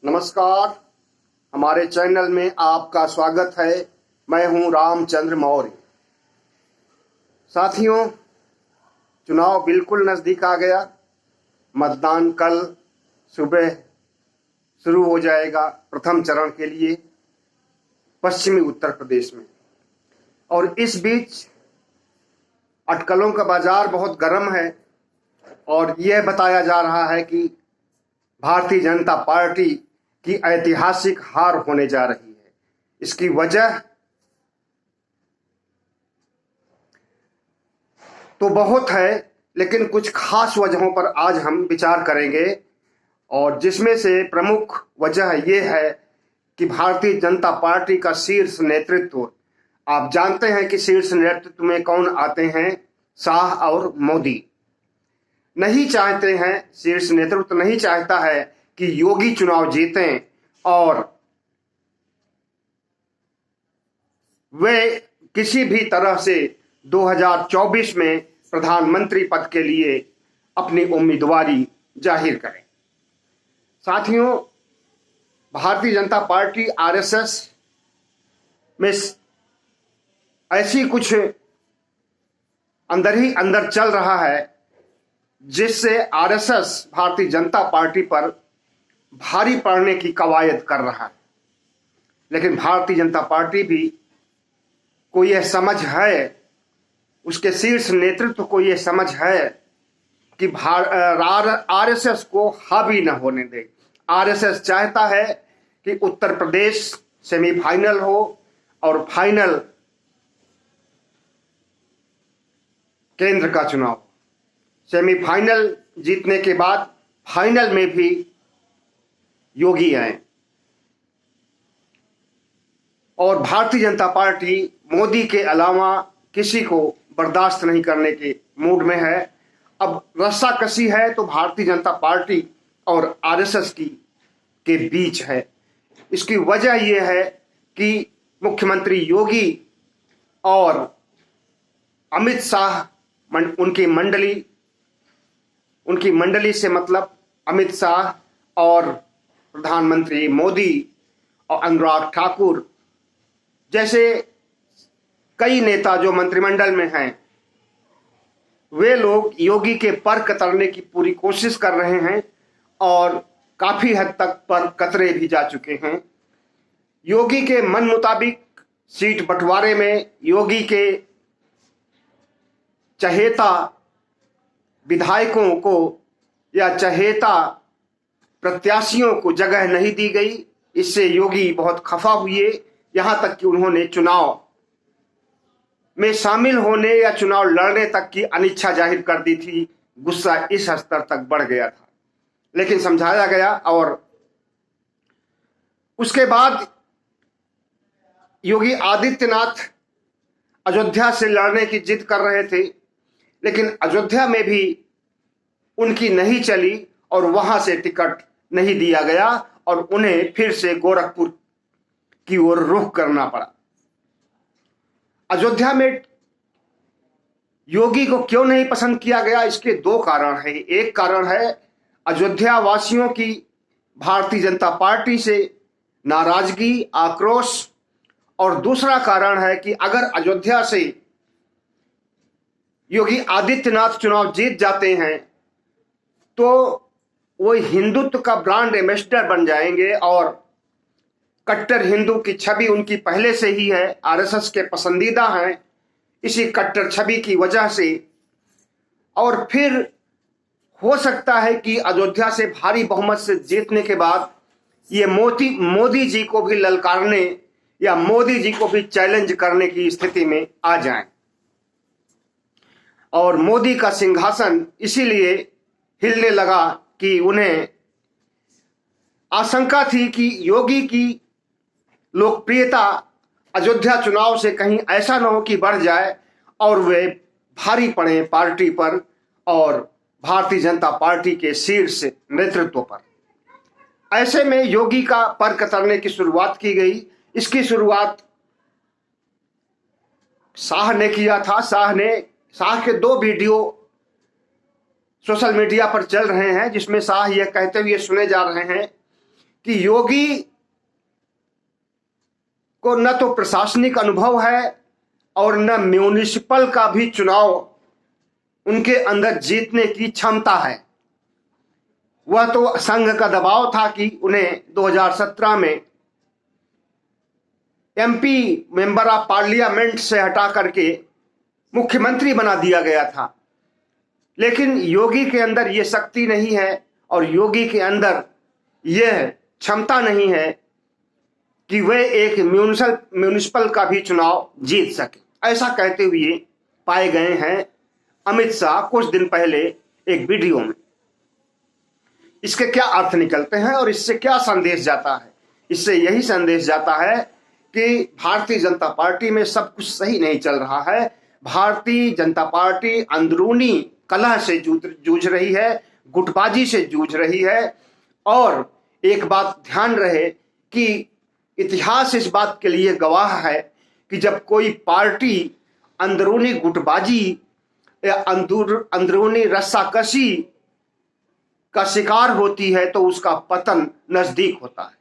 नमस्कार। हमारे चैनल में आपका स्वागत है। मैं हूं रामचंद्र मौर्य। साथियों, चुनाव बिल्कुल नज़दीक आ गया। मतदान कल सुबह शुरू हो जाएगा प्रथम चरण के लिए पश्चिमी उत्तर प्रदेश में। और इस बीच अटकलों का बाजार बहुत गर्म है और यह बताया जा रहा है कि भारतीय जनता पार्टी की ऐतिहासिक हार होने जा रही है। इसकी वजह तो बहुत है, लेकिन कुछ खास वजहों पर आज हम विचार करेंगे। और जिसमें से प्रमुख वजह यह है कि भारतीय जनता पार्टी का शीर्ष नेतृत्व, आप जानते हैं कि शीर्ष नेतृत्व में कौन आते हैं? शाह और मोदी नहीं चाहते हैं। शीर्ष नेतृत्व नहीं चाहता है कि योगी चुनाव जीतें और वे किसी भी तरह से 2024 में प्रधानमंत्री पद के लिए अपनी उम्मीदवारी जाहिर करें। साथियों, भारतीय जनता पार्टी आरएसएस में ऐसी कुछ अंदर ही अंदर चल रहा है जिससे आरएसएस भारतीय जनता पार्टी पर भारी पड़ने की कवायद कर रहा है। लेकिन भारतीय जनता पार्टी भी को यह समझ है, उसके शीर्ष नेतृत्व को यह समझ है कि आरएसएस को हावी न होने दे। आरएसएस चाहता है कि उत्तर प्रदेश सेमीफाइनल हो और फाइनल केंद्र का चुनाव। सेमीफाइनल जीतने के बाद फाइनल में भी योगी आए। और भारतीय जनता पार्टी मोदी के अलावा किसी को बर्दाश्त नहीं करने के मूड में है। अब रस्साकसी है तो भारतीय जनता पार्टी और आरएसएस के बीच है। इसकी वजह यह है कि मुख्यमंत्री योगी और अमित शाह उनकी मंडली से मतलब अमित शाह और प्रधानमंत्री मोदी और अनुराग ठाकुर जैसे कई नेता जो मंत्रिमंडल में हैं, वे लोग योगी के पर कतरने की पूरी कोशिश कर रहे हैं और काफी हद तक पर कतरे भी जा चुके हैं। योगी के मन मुताबिक सीट बंटवारे में योगी के चहेता विधायकों को या चहेता प्रत्याशियों को जगह नहीं दी गई। इससे योगी बहुत खफा हुए, यहां तक कि उन्होंने चुनाव में शामिल होने या चुनाव लड़ने तक की अनिच्छा जाहिर कर दी थी। गुस्सा इस स्तर तक बढ़ गया था, लेकिन समझाया गया। और उसके बाद योगी आदित्यनाथ अयोध्या से लड़ने की जिद कर रहे थे, लेकिन अयोध्या में भी उनकी नहीं चली और वहां से टिकट नहीं दिया गया और उन्हें फिर से गोरखपुर की ओर रुख करना पड़ा। अयोध्या में योगी को क्यों नहीं पसंद किया गया? इसके दो कारण हैं। एक कारण है अयोध्या वासियों की भारतीय जनता पार्टी से नाराजगी, आक्रोश। और दूसरा कारण है कि अगर अयोध्या से योगी आदित्यनाथ चुनाव जीत जाते हैं तो वो हिंदुत्व का ब्रांड एम्बेसडर बन जाएंगे और कट्टर हिंदू की छवि उनकी पहले से ही है, आरएसएस के पसंदीदा हैं। इसी कट्टर छवि की वजह से और फिर हो सकता है कि अयोध्या से भारी बहुमत से जीतने के बाद ये मोदी जी को भी ललकारने या मोदी जी को भी चैलेंज करने की स्थिति में आ जाएं। और मोदी का सिंहासन इसीलिए हिलने लगा कि उन्हें आशंका थी कि योगी की लोकप्रियता अयोध्या चुनाव से कहीं ऐसा न हो कि बढ़ जाए और वे भारी पड़े पार्टी पर और भारतीय जनता पार्टी के शीर्ष नेतृत्व पर। ऐसे में योगी का पर कतरने की शुरुआत की गई। इसकी शुरुआत शाह ने किया था। शाह के दो वीडियो सोशल मीडिया पर चल रहे हैं जिसमें शाह यह कहते हुए सुने जा रहे हैं कि योगी को न तो प्रशासनिक अनुभव है और न म्यूनिसिपल का भी चुनाव उनके अंदर जीतने की क्षमता है। वह तो संघ का दबाव था कि उन्हें 2017 में एमपी मेंबर ऑफ पार्लियामेंट से हटा करके मुख्यमंत्री बना दिया गया था। लेकिन योगी के अंदर यह शक्ति नहीं है और योगी के अंदर यह क्षमता नहीं है कि वे एक म्यूनिसिपल का भी चुनाव जीत सके। ऐसा कहते हुए पाए गए हैं अमित शाह कुछ दिन पहले एक वीडियो में। इसके क्या अर्थ निकलते हैं और इससे क्या संदेश जाता है? इससे यही संदेश जाता है कि भारतीय जनता पार्टी में सब कुछ सही नहीं चल रहा है। भारतीय जनता पार्टी अंदरूनी कलह से जूझ रही है, गुटबाजी से जूझ रही है। और एक बात ध्यान रहे कि इतिहास इस बात के लिए गवाह है कि जब कोई पार्टी अंदरूनी गुटबाजी या अंदरूनी रस्साकशी का शिकार होती है तो उसका पतन नजदीक होता है।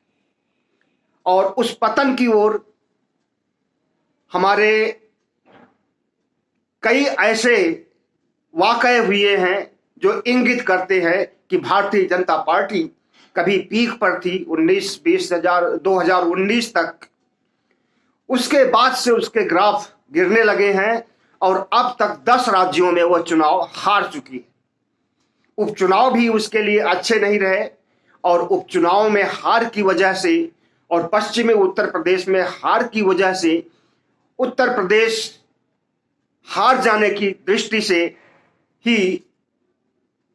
और उस पतन की ओर हमारे कई ऐसे वाकये हुए हैं जो इंगित करते हैं कि भारतीय जनता पार्टी कभी पीक पर थी 2019 तक। उसके बाद से उसके ग्राफ गिरने लगे हैं और अब तक 10 राज्यों में वह चुनाव हार चुकी है। उपचुनाव भी उसके लिए अच्छे नहीं रहे और उपचुनाव में हार की वजह से और पश्चिमी उत्तर प्रदेश में हार की वजह से उत्तर प्रदेश हार जाने की दृष्टि से ही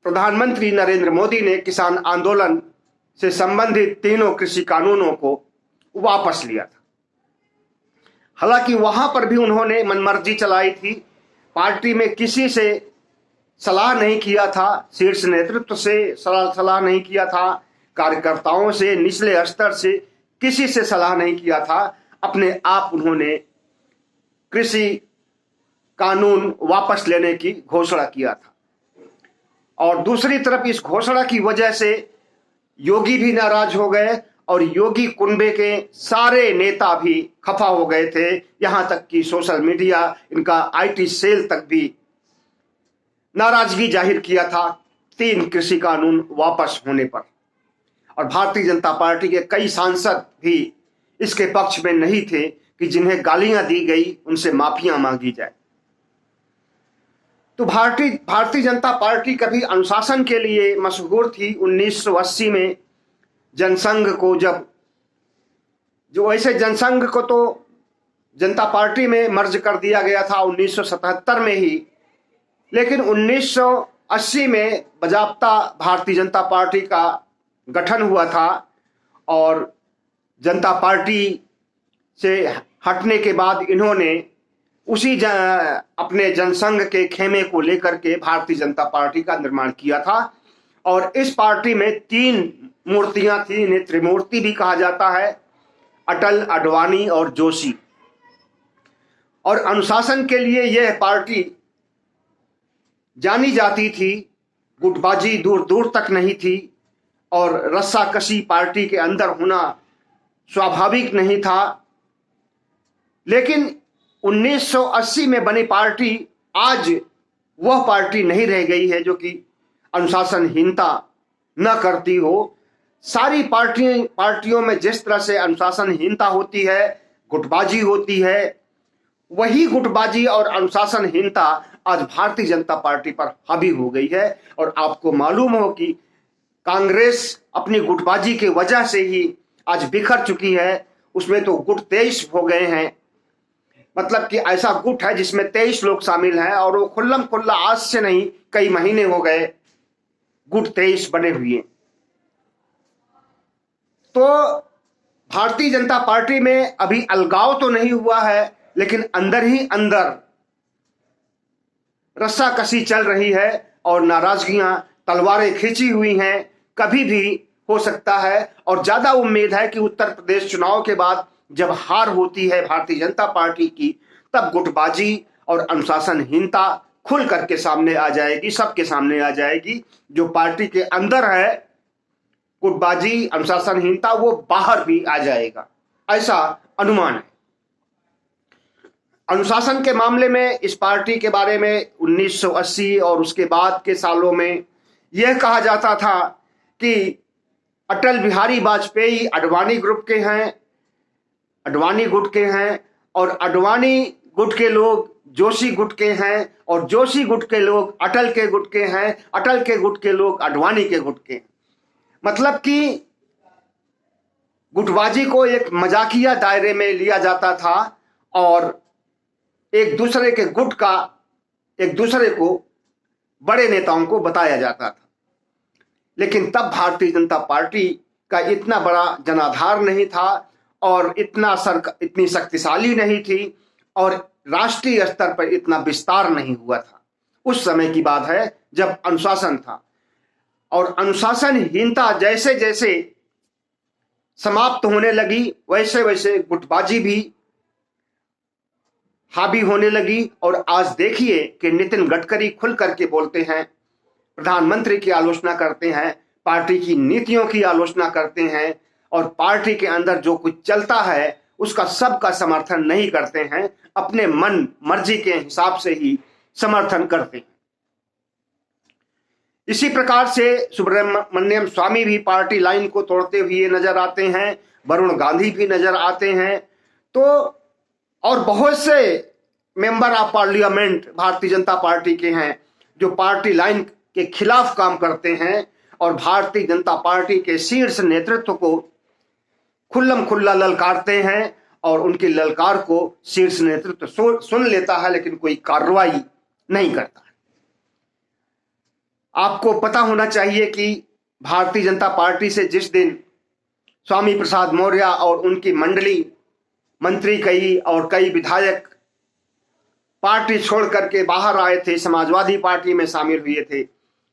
प्रधानमंत्री नरेंद्र मोदी ने किसान आंदोलन से संबंधित तीनों कृषि कानूनों को वापस लिया था। हालांकि वहां पर भी उन्होंने मनमर्जी चलाई थी। पार्टी में किसी से सलाह नहीं किया था, शीर्ष नेतृत्व से सलाह नहीं किया था, कार्यकर्ताओं से, निचले स्तर से किसी से सलाह नहीं किया था। अपने आप उन्होंने कृषि कानून वापस लेने की घोषणा किया था। और दूसरी तरफ इस घोषणा की वजह से योगी भी नाराज हो गए और योगी कुनबे के सारे नेता भी खफा हो गए थे। यहां तक कि सोशल मीडिया, इनका आईटी सेल तक भी नाराजगी जाहिर किया था 3 कृषि कानून वापस होने पर। और भारतीय जनता पार्टी के कई सांसद भी इसके पक्ष में नहीं थे कि जिन्हें गालियां दी गई उनसे माफियां मांगी जाए। तो भारतीय जनता पार्टी कभी अनुशासन के लिए मशहूर थी। 1980 में जनसंघ को जो ऐसे जनसंघ को तो जनता पार्टी में मर्ज कर दिया गया था 1977 में ही। लेकिन 1980 में बजाबता भारतीय जनता पार्टी का गठन हुआ था और जनता पार्टी से हटने के बाद इन्होंने उसी अपने जनसंघ के खेमे को लेकर के भारतीय जनता पार्टी का निर्माण किया था। और इस पार्टी में 3 मूर्तियां थी, इन्हें त्रिमूर्ति भी कहा जाता है, अटल, अडवाणी और जोशी। और अनुशासन के लिए यह पार्टी जानी जाती थी। गुटबाजी दूर दूर तक नहीं थी और रस्साकशी पार्टी के अंदर होना स्वाभाविक नहीं था। लेकिन 1980 में बनी पार्टी आज वह पार्टी नहीं रह गई है जो कि अनुशासनहीनता न करती हो। सारी पार्टियों में जिस तरह से अनुशासनहीनता होती है, गुटबाजी होती है, वही गुटबाजी और अनुशासनहीनता आज भारतीय जनता पार्टी पर हावी हो गई है। और आपको मालूम हो कि कांग्रेस अपनी गुटबाजी की वजह से ही आज बिखर चुकी है। उसमें तो गुट 23 हो गए हैं, मतलब कि ऐसा गुट है जिसमें 23 लोग शामिल हैं और वो खुल्लम खुल्ला आज से नहीं कई महीने हो गए गुट 23 बने हुए। तो भारतीय जनता पार्टी में अभी अलगाव तो नहीं हुआ है, लेकिन अंदर ही अंदर रस्साकशी चल रही है और नाराजगियां, तलवारें खींची हुई हैं। कभी भी हो सकता है और ज्यादा उम्मीद है कि उत्तर प्रदेश चुनाव के बाद जब हार होती है भारतीय जनता पार्टी की, तब गुटबाजी और अनुशासनहीनता खुल करके सामने आ जाएगी, सबके सामने आ जाएगी। जो पार्टी के अंदर है गुटबाजी, अनुशासनहीनता वो बाहर भी आ जाएगा, ऐसा अनुमान है। अनुशासन के मामले में इस पार्टी के बारे में 1980 और उसके बाद के सालों में यह कहा जाता था कि अटल बिहारी वाजपेयी अडवाणी ग्रुप के हैं, अडवाणी गुट के हैं, और अडवाणी गुट के लोग जोशी गुट के हैं, और जोशी गुट के लोग अटल के गुट के हैं, अटल के गुट के लोग अडवाणी के गुट के हैं। मतलब कि गुटबाजी को एक मजाकिया दायरे में लिया जाता था और एक दूसरे के गुट का एक दूसरे को बड़े नेताओं को बताया जाता था। लेकिन तब भारतीय जनता पार्टी का इतना बड़ा जनाधार नहीं था और इतनी शक्तिशाली नहीं थी और राष्ट्रीय स्तर पर इतना विस्तार नहीं हुआ था। उस समय की बात है जब अनुशासन था, और अनुशासनहीनता जैसे जैसे समाप्त होने लगी वैसे वैसे गुटबाजी भी हावी होने लगी। और आज देखिए कि नितिन गडकरी खुल करके बोलते हैं, प्रधानमंत्री की आलोचना करते हैं, पार्टी की नीतियों की आलोचना करते हैं और पार्टी के अंदर जो कुछ चलता है उसका सबका समर्थन नहीं करते हैं, अपने मन मर्जी के हिसाब से ही समर्थन करते हैं। इसी प्रकार से सुब्रमण्यम स्वामी भी पार्टी लाइन को तोड़ते हुए नजर आते हैं, वरुण गांधी भी नजर आते हैं, तो और बहुत से member of parliament Bharatiya Janata party के हैं जो पार्टी लाइन के खिलाफ काम करते हैं और भारतीय जनता पार्टी के शीर्ष नेतृत्व को खुल्लम खुल्ला ललकारते हैं, और उनकी ललकार को शीर्ष नेतृत्व सुन लेता है लेकिन कोई कार्रवाई नहीं करता। आपको पता होना चाहिए कि भारतीय जनता पार्टी से जिस दिन स्वामी प्रसाद मौर्य और उनकी मंडली, मंत्री कई और कई विधायक पार्टी छोड़ करके बाहर आए थे, समाजवादी पार्टी में शामिल हुए थे,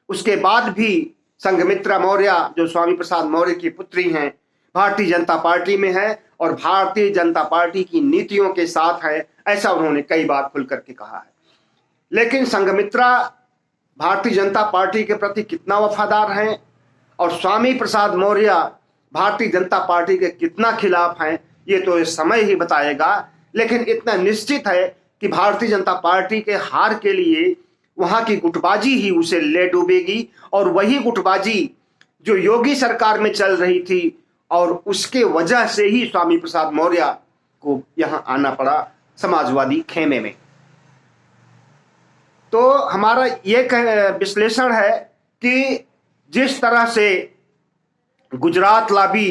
उसके बाद भी संघमित्रा मौर्य जो स्वामी प्रसाद मौर्य की पुत्री हैं भारतीय जनता पार्टी में है और भारतीय जनता पार्टी की नीतियों के साथ है, ऐसा उन्होंने कई बार खुल करके कहा है। लेकिन संघमित्रा भारतीय जनता पार्टी के प्रति कितना वफादार हैं और स्वामी प्रसाद मौर्य भारतीय जनता पार्टी के कितना खिलाफ हैं, ये तो इस समय ही बताएगा। लेकिन इतना निश्चित है कि भारतीय जनता पार्टी के हार के लिए वहां की गुटबाजी ही उसे ले डूबेगी, और वही गुटबाजी जो योगी सरकार में चल रही थी और उसके वजह से ही स्वामी प्रसाद मौर्य को यहां आना पड़ा समाजवादी खेमे में। तो हमारा ये विश्लेषण है कि जिस तरह से गुजरात लॉबी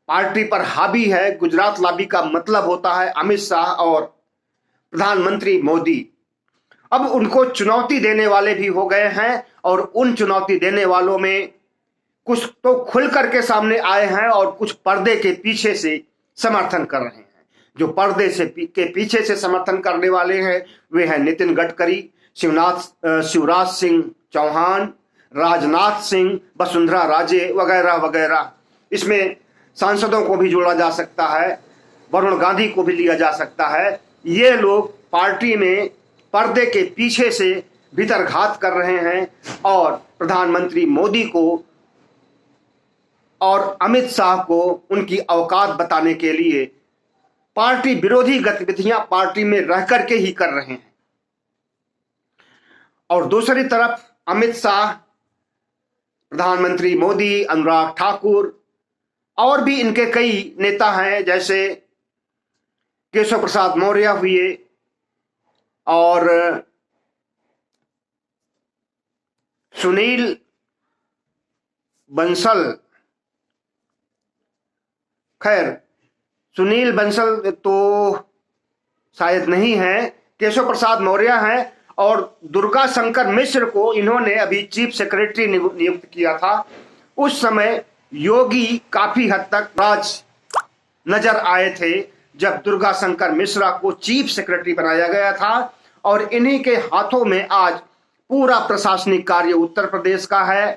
पार्टी पर हावी है, गुजरात लॉबी का मतलब होता है अमित शाह और प्रधानमंत्री मोदी, अब उनको चुनौती देने वाले भी हो गए हैं और उन चुनौती देने वालों में कुछ तो खुल करके सामने आए हैं और कुछ पर्दे के पीछे से समर्थन कर रहे हैं। जो पर्दे के पीछे से समर्थन करने वाले हैं वे हैं नितिन गडकरी, शिवराज सिंह चौहान, राजनाथ सिंह, वसुंधरा राजे वगैरह वगैरह। इसमें सांसदों को भी जोड़ा जा सकता है, वरुण गांधी को भी लिया जा सकता है। ये लोग पार्टी में पर्दे के पीछे से भीतरघात कर रहे हैं और प्रधानमंत्री मोदी को और अमित शाह को उनकी औकात बताने के लिए पार्टी विरोधी गतिविधियां पार्टी में रह करके ही कर रहे हैं। और दूसरी तरफ अमित शाह, प्रधानमंत्री मोदी, अनुराग ठाकुर और भी इनके कई नेता हैं, जैसे केशव प्रसाद मौर्य हुए और सुनील बंसल, खैर सुनील बंसल तो शायद नहीं है, केशव प्रसाद मौर्य हैं, और दुर्गा शंकर मिश्र को इन्होंने अभी चीफ सेक्रेटरी नियुक्त किया था। उस समय योगी काफी हद तक राज नजर आए थे जब दुर्गा शंकर मिश्रा को चीफ सेक्रेटरी बनाया गया था, और इन्हीं के हाथों में आज पूरा प्रशासनिक कार्य उत्तर प्रदेश का है।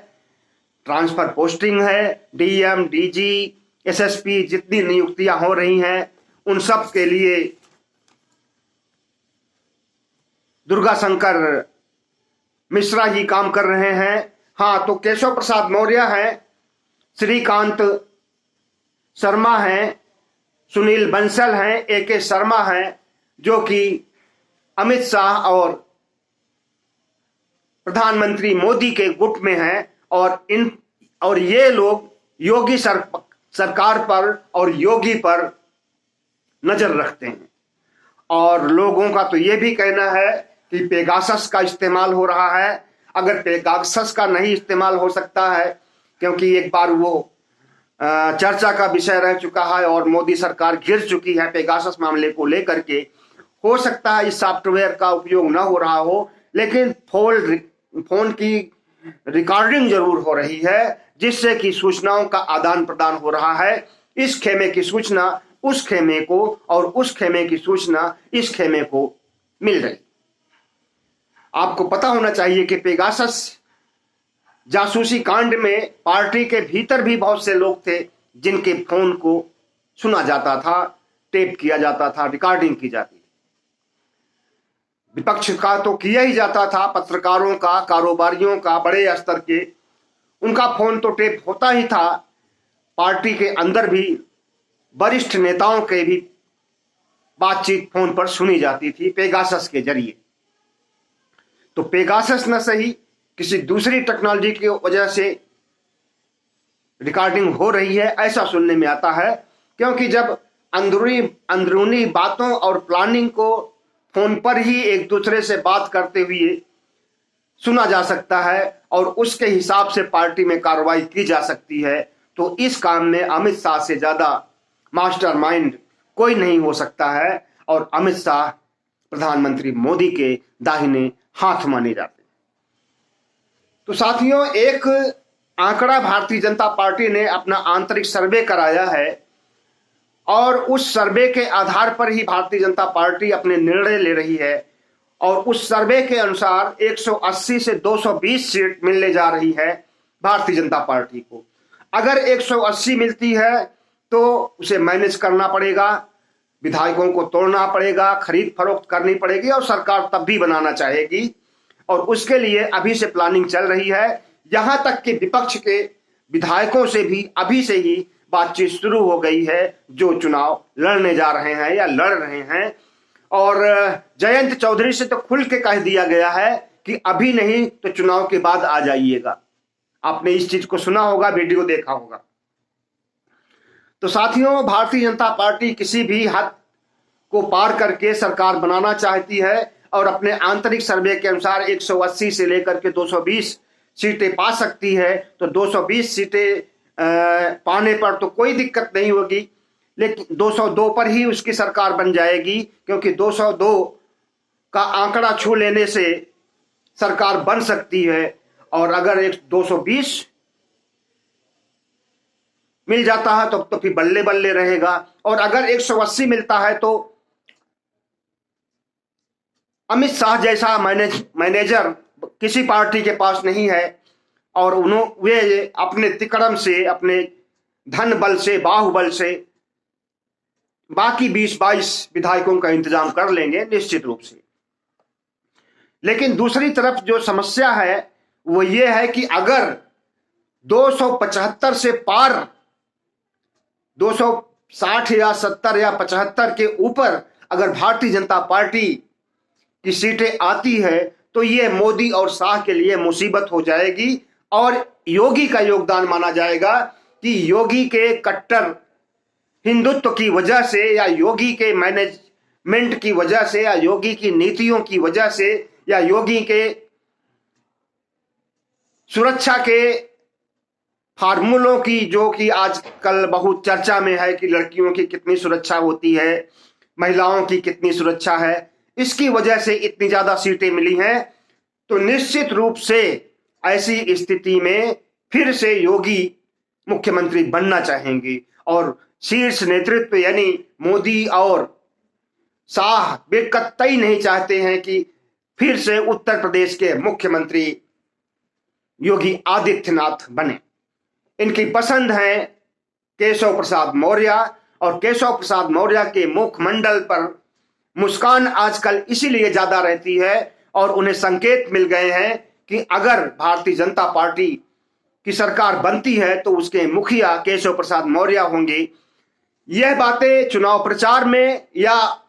ट्रांसफर पोस्टिंग है, डीएम, डीजी, एसएसपी, जितनी नियुक्तियां हो रही हैं उन सब के लिए दुर्गा शंकर मिश्रा ही काम कर रहे हैं। हाँ, तो केशव प्रसाद मौर्य हैं श्रीकांत शर्मा हैं, सुनील बंसल हैं, AK शर्मा हैं, जो कि अमित शाह और प्रधानमंत्री मोदी के गुट में हैं और ये लोग योगी सरकार पर और योगी पर नजर रखते हैं। और लोगों का तो ये भी कहना है कि पेगासस का इस्तेमाल हो रहा है। अगर पेगासस का नहीं इस्तेमाल हो सकता है, क्योंकि एक बार वो चर्चा का विषय रह चुका है और मोदी सरकार घिर चुकी है पेगासस मामले को लेकर के, हो सकता है इस सॉफ्टवेयर का उपयोग ना हो रहा हो, लेकिन फोन की रिकॉर्डिंग जरूर हो रही है, जिससे कि सूचनाओं का आदान प्रदान हो रहा है। इस खेमे की सूचना उस खेमे को और उस खेमे की सूचना इस खेमे को मिल रही। आपको पता होना चाहिए कि पेगासस जासूसी कांड में पार्टी के भीतर भी बहुत से लोग थे जिनके फोन को सुना जाता था, टेप किया जाता था, रिकॉर्डिंग की जाती थी। विपक्ष का तो किया ही जाता था, पत्रकारों का, कारोबारियों का, बड़े स्तर के, उनका फोन तो टेप होता ही था। पार्टी के अंदर भी वरिष्ठ नेताओं के भी बातचीत फोन पर सुनी जाती थी पेगासस के जरिए। तो पेगासस न सही, किसी दूसरी टेक्नोलॉजी की वजह से रिकॉर्डिंग हो रही है, ऐसा सुनने में आता है। क्योंकि जब अंदरूनी बातों और प्लानिंग को फोन पर ही एक दूसरे से बात करते हुए सुना जा सकता है और उसके हिसाब से पार्टी में कार्रवाई की जा सकती है, तो इस काम में अमित शाह से ज्यादा मास्टरमाइंड कोई नहीं हो सकता है। और अमित शाह प्रधानमंत्री मोदी के दाहिने हाथ माने जाते हैं। तो साथियों, एक आंकड़ा भारतीय जनता पार्टी ने अपना आंतरिक सर्वे कराया है और उस सर्वे के आधार पर ही भारतीय जनता पार्टी अपने निर्णय ले रही है। और उस सर्वे के अनुसार 180 से 220 सीट मिलने जा रही है भारतीय जनता पार्टी को। अगर 180 मिलती है तो उसे मैनेज करना पड़ेगा, विधायकों को तोड़ना पड़ेगा, खरीद फरोख्त करनी पड़ेगी और सरकार तब भी बनाना चाहेगी। और उसके लिए अभी से प्लानिंग चल रही है। यहां तक कि विपक्ष के विधायकों से भी अभी से ही बातचीत शुरू हो गई है, जो चुनाव लड़ने जा रहे हैं या लड़ रहे हैं। और जयंत चौधरी से तो खुल के कह दिया गया है कि अभी नहीं तो चुनाव के बाद आ जाइएगा। आपने इस चीज को सुना होगा, वीडियो देखा होगा। तो साथियों, भारतीय जनता पार्टी किसी भी हद को पार करके सरकार बनाना चाहती है और अपने आंतरिक सर्वे के अनुसार 180 से लेकर के 220 सीटें पा सकती है। तो 220 सीटें पाने पर तो कोई दिक्कत नहीं होगी, लेकिन 202 पर ही उसकी सरकार बन जाएगी, क्योंकि 202 का आंकड़ा छू लेने से सरकार बन सकती है। और अगर 220 मिल जाता है तो फिर बल्ले बल्ले रहेगा। और अगर 180 मिलता है तो अमित शाह जैसा मैनेजर किसी पार्टी के पास नहीं है और वे अपने तिकड़म से, अपने धन बल से, बाहुबल से बाकी 20-22 विधायकों का इंतजाम कर लेंगे निश्चित रूप से। लेकिन दूसरी तरफ जो समस्या है वो ये है कि अगर 275 से पार 260 या 70 या 75 के ऊपर अगर भारतीय जनता पार्टी की सीटें आती है तो ये मोदी और शाह के लिए मुसीबत हो जाएगी। और योगी का योगदान माना जाएगा कि योगी के कट्टर हिंदुत्व की वजह से या योगी के मैनेजमेंट की वजह से या योगी की नीतियों की वजह से या योगी के सुरक्षा के फार्मूलों की, जो कि आजकल बहुत चर्चा में है कि लड़कियों की कितनी सुरक्षा होती है, महिलाओं की कितनी सुरक्षा है, इसकी वजह से इतनी ज्यादा सीटें मिली हैं। तो निश्चित रूप से ऐसी स्थिति में फिर से योगी मुख्यमंत्री बनना चाहेंगे और शीर्ष नेतृत्व यानी मोदी और शाह वे कतई नहीं चाहते हैं कि फिर से उत्तर प्रदेश के मुख्यमंत्री योगी आदित्यनाथ बने। इनकी पसंद है केशव प्रसाद मौर्य और केशव प्रसाद मौर्य के मुखमंडल पर मुस्कान आजकल इसीलिए ज्यादा रहती है और उन्हें संकेत मिल गए हैं कि अगर भारतीय जनता पार्टी की सरकार बनती है तो उसके मुखिया केशव प्रसाद मौर्य होंगे। यह बातें चुनाव प्रचार में या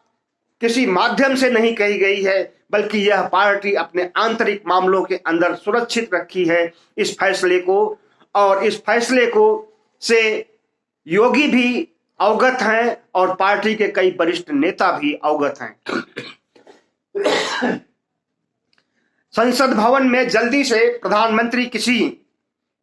किसी माध्यम से नहीं कही गई है, बल्कि यह पार्टी अपने आंतरिक मामलों के अंदर सुरक्षित रखी है इस फैसले को, और इस फैसले को से योगी भी अवगत हैं और पार्टी के कई वरिष्ठ नेता भी अवगत हैं। संसद भवन में जल्दी से प्रधानमंत्री किसी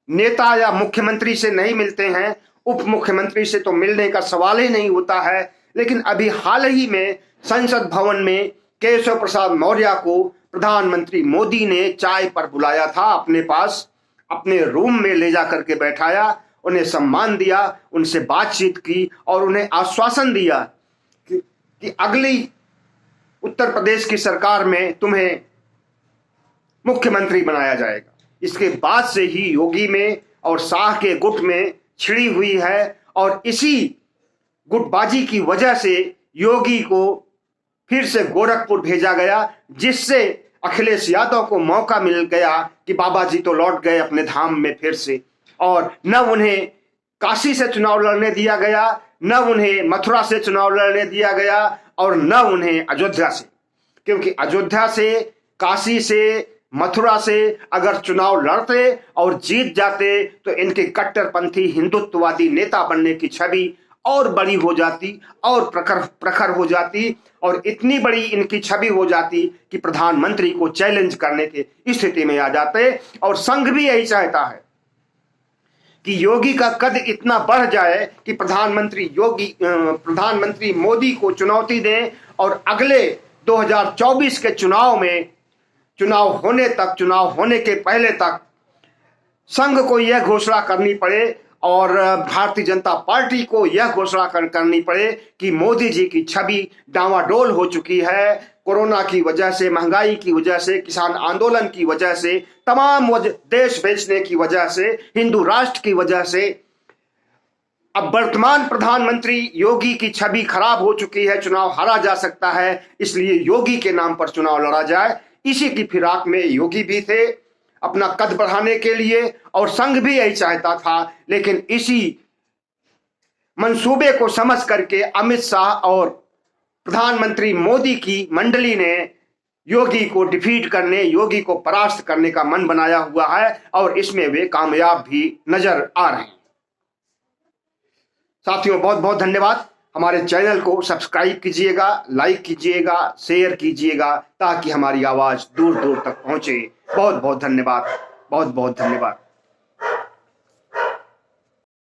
नेता या मुख्यमंत्री से नहीं मिलते हैं, उप मुख्यमंत्री से तो मिलने का सवाल ही नहीं होता है। लेकिन अभी हाल ही में संसद भवन में केशव प्रसाद मौर्य को प्रधानमंत्री मोदी ने चाय पर बुलाया था, अपने पास अपने रूम में ले जाकर के बैठाया, उन्हें सम्मान दिया, उनसे बातचीत की और उन्हें आश्वासन दिया कि अगली उत्तर प्रदेश की सरकार में तुम्हें मुख्यमंत्री बनाया जाएगा। इसके बाद से ही योगी में और शाह के गुट में छिड़ी हुई है और इसी गुटबाजी की वजह से योगी को फिर से गोरखपुर भेजा गया, जिससे अखिलेश यादव को मौका मिल गया कि बाबा जी तो लौट गए अपने धाम में फिर से, और न उन्हें काशी से चुनाव लड़ने दिया गया, न उन्हें मथुरा से चुनाव लड़ने दिया गया और न उन्हें अयोध्या से, क्योंकि अयोध्या से, काशी से, मथुरा से अगर चुनाव लड़ते और जीत जाते तो इनके कट्टरपंथी हिंदुत्ववादी नेता बनने की छवि और बड़ी हो जाती और प्रखर हो जाती, और इतनी बड़ी इनकी छवि हो जाती कि प्रधानमंत्री को चैलेंज करने की स्थिति में आ जाते। और संघ भी यही चाहता है कि योगी का कद इतना बढ़ जाए कि प्रधानमंत्री मोदी को चुनौती दें और अगले 2024 के चुनाव में, चुनाव होने के पहले तक संघ को यह घोषणा करनी पड़े और भारतीय जनता पार्टी को यह घोषणा करनी पड़े कि मोदी जी की छवि डावाडोल हो चुकी है। कोरोना की वजह से, महंगाई की वजह से, किसान आंदोलन की वजह से, तमाम देश बेचने की वजह से, हिंदू राष्ट्र की वजह से अब वर्तमान प्रधानमंत्री योगी की छवि खराब हो चुकी है, चुनाव हारा जा सकता है, इसलिए योगी के नाम पर चुनाव लड़ा जाए। इसी की फिराक में योगी भी थे अपना कद बढ़ाने के लिए, और संघ भी यही चाहता था। लेकिन इसी मंसूबे को समझ करके अमित शाह और प्रधानमंत्री मोदी की मंडली ने योगी को डिफीट करने, योगी को परास्त करने का मन बनाया हुआ है और इसमें वे कामयाब भी नजर आ रहे हैं। साथियों, बहुत बहुत धन्यवाद। हमारे चैनल को सब्सक्राइब कीजिएगा, लाइक कीजिएगा, शेयर कीजिएगा, ताकि हमारी आवाज दूर दूर तक पहुंचे। बहुत बहुत धन्यवाद, बहुत बहुत धन्यवाद।